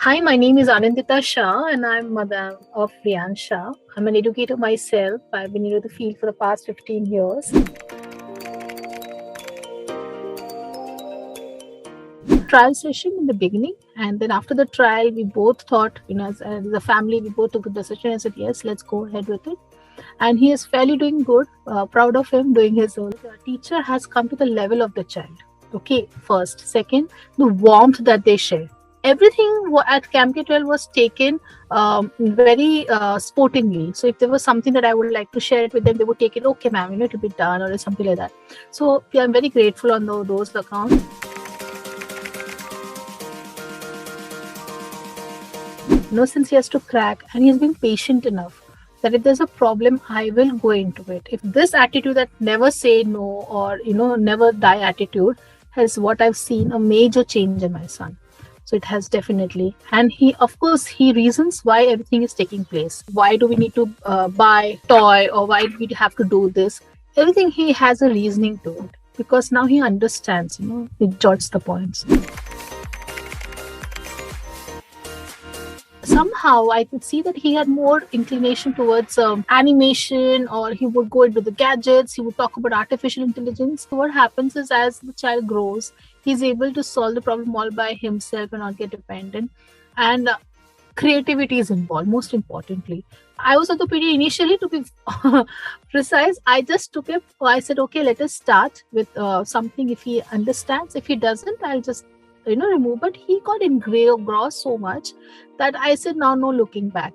Hi, my name is Anindita Sah and I'm mother of Hriyansh. I'm an educator myself. I've been into the field for the past 15 years. Trial session in the beginning, and then after the trial, we both thought, as a family, we both took the decision and said, yes, let's go ahead with it. And he is fairly doing good, proud of him doing his own. The teacher has come to the level of the child. Okay, first. Second, the warmth that they share. Everything at Camp K12 was taken very sportingly. So if there was something that I would like to share it with them, they would take it, okay, ma'am, it'll be done or something like that. So yeah, I'm very grateful on those accounts. Since he has to crack and he's been patient enough that if there's a problem, I will go into it. If this attitude that never say no or never die attitude has what I've seen a major change in my son. So it has definitely. And he, of course, he reasons why everything is taking place. Why do we need to buy toy, or why do we have to do this? Everything he has a reasoning to it, because now he understands, he jots the points. Somehow I could see that he had more inclination towards animation, or he would go into the gadgets, he would talk about artificial intelligence. So what happens is, as the child grows, he's able to solve the problem all by himself and not get dependent. And creativity is involved, most importantly. I was orthopedic initially, to be precise. I just took it. I said, okay, let us start with something. If he understands, if he doesn't, I'll just remove. But he got engrossed so much that I said, now no looking back.